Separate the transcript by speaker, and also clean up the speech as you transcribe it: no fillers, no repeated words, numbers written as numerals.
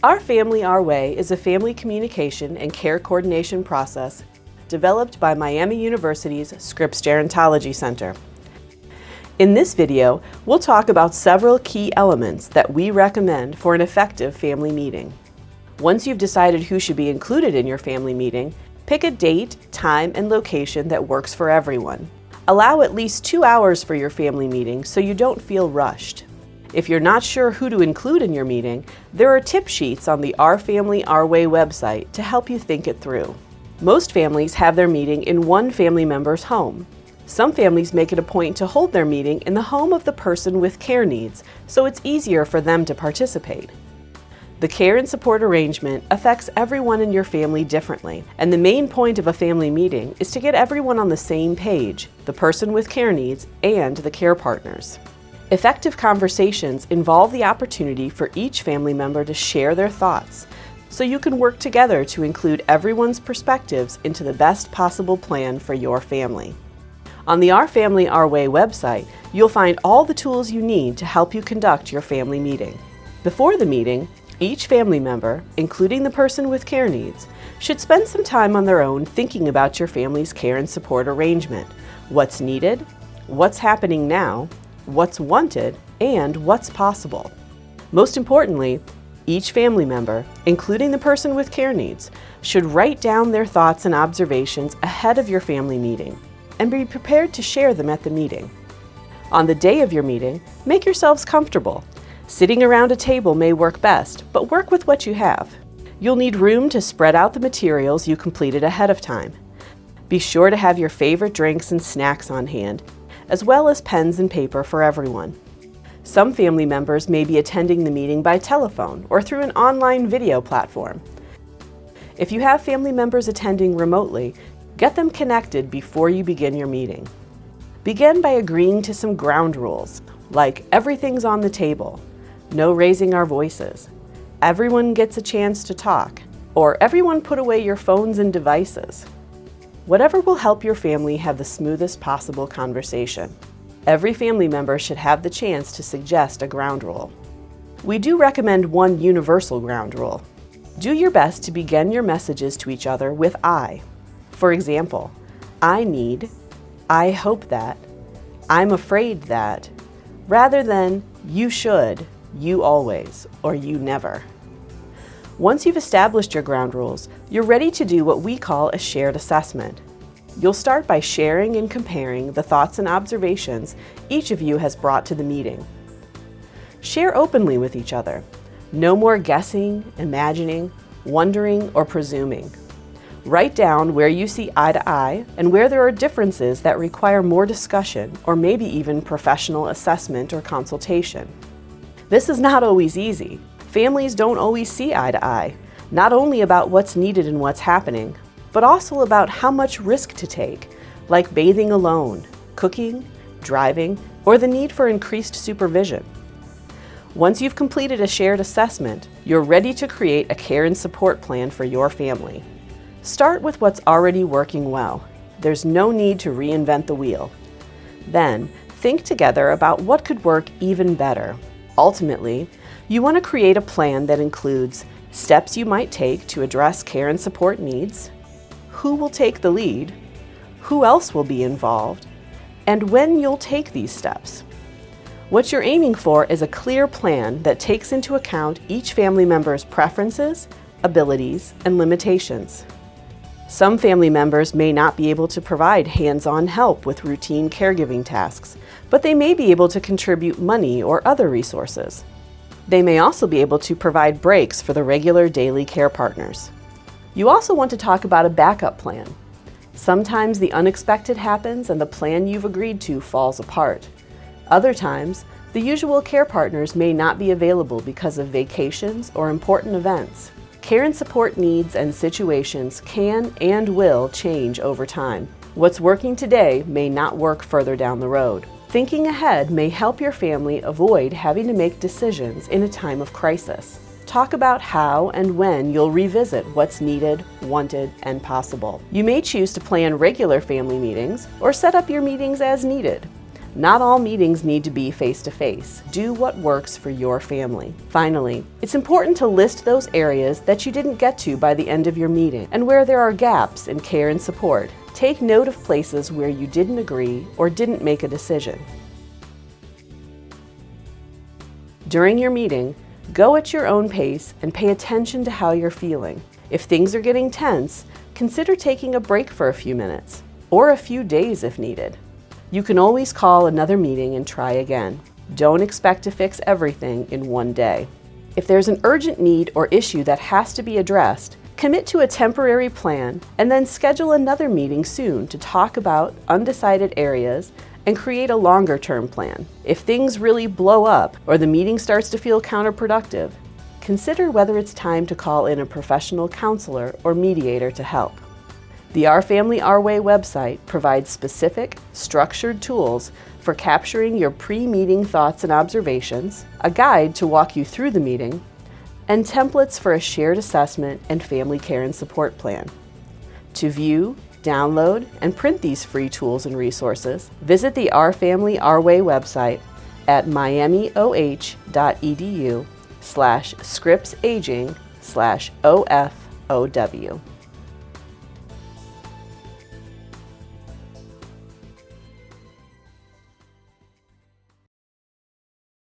Speaker 1: Our Family Our Way is a family communication and care coordination process developed by Miami University's Scripps Gerontology Center. In this video, we'll talk about several key elements that we recommend for an effective family meeting. Once you've decided who should be included in your family meeting, pick a date, time, and location that works for everyone. Allow at least 2 hours for your family meeting so you don't feel rushed. If you're not sure who to include in your meeting, there are tip sheets on the Our Family Our Way website to help you think it through. Most families have their meeting in one family member's home. Some families make it a point to hold their meeting in the home of the person with care needs, so it's easier for them to participate. The care and support arrangement affects everyone in your family differently, and the main point of a family meeting is to get everyone on the same page, the person with care needs and the care partners. Effective conversations involve the opportunity for each family member to share their thoughts, so you can work together to include everyone's perspectives into the best possible plan for your family. On the Our Family Our Way website, you'll find all the tools you need to help you conduct your family meeting. Before the meeting, each family member, including the person with care needs, should spend some time on their own thinking about your family's care and support arrangement, what's needed, what's happening now, what's wanted, and what's possible. Most importantly, each family member, including the person with care needs, should write down their thoughts and observations ahead of your family meeting and be prepared to share them at the meeting. On the day of your meeting, make yourselves comfortable. Sitting around a table may work best, but work with what you have. You'll need room to spread out the materials you completed ahead of time. Be sure to have your favorite drinks and snacks on hand, as well as pens and paper for everyone. Some family members may be attending the meeting by telephone or through an online video platform. If you have family members attending remotely, get them connected before you begin your meeting. Begin by agreeing to some ground rules, like everything's on the table, no raising our voices, everyone gets a chance to talk, or everyone put away your phones and devices. Whatever will help your family have the smoothest possible conversation. Every family member should have the chance to suggest a ground rule. We do recommend one universal ground rule. Do your best to begin your messages to each other with I. For example, I need, I hope that, I'm afraid that, rather than you should, you always, or you never. Once you've established your ground rules, you're ready to do what we call a shared assessment. You'll start by sharing and comparing the thoughts and observations each of you has brought to the meeting. Share openly with each other. No more guessing, imagining, wondering, or presuming. Write down where you see eye to eye and where there are differences that require more discussion or maybe even professional assessment or consultation. This is not always easy. Families don't always see eye to eye, not only about what's needed and what's happening, but also about how much risk to take, like bathing alone, cooking, driving, or the need for increased supervision. Once you've completed a shared assessment, you're ready to create a care and support plan for your family. Start with what's already working well. There's no need to reinvent the wheel. Then, think together about what could work even better. Ultimately, you want to create a plan that includes steps you might take to address care and support needs, who will take the lead, who else will be involved, and when you'll take these steps. What you're aiming for is a clear plan that takes into account each family member's preferences, abilities, and limitations. Some family members may not be able to provide hands-on help with routine caregiving tasks, but they may be able to contribute money or other resources. They may also be able to provide breaks for the regular daily care partners. You also want to talk about a backup plan. Sometimes the unexpected happens and the plan you've agreed to falls apart. Other times, the usual care partners may not be available because of vacations or important events. Care and support needs and situations can and will change over time. What's working today may not work further down the road. Thinking ahead may help your family avoid having to make decisions in a time of crisis. Talk about how and when you'll revisit what's needed, wanted, and possible. You may choose to plan regular family meetings or set up your meetings as needed. Not all meetings need to be face-to-face. Do what works for your family. Finally, it's important to list those areas that you didn't get to by the end of your meeting and where there are gaps in care and support. Take note of places where you didn't agree or didn't make a decision. During your meeting, go at your own pace and pay attention to how you're feeling. If things are getting tense, consider taking a break for a few minutes, or a few days if needed. You can always call another meeting and try again. Don't expect to fix everything in one day. If there's an urgent need or issue that has to be addressed, commit to a temporary plan and then schedule another meeting soon to talk about undecided areas and create a longer-term plan. If things really blow up or the meeting starts to feel counterproductive, consider whether it's time to call in a professional counselor or mediator to help. The Our Family, Our Way website provides specific, structured tools for capturing your pre-meeting thoughts and observations, a guide to walk you through the meeting, and templates for a shared assessment and family care and support plan. To view, download, and print these free tools and resources, visit the Our Family, Our Way website at miamioh.edu/scriptsaging/OFOW.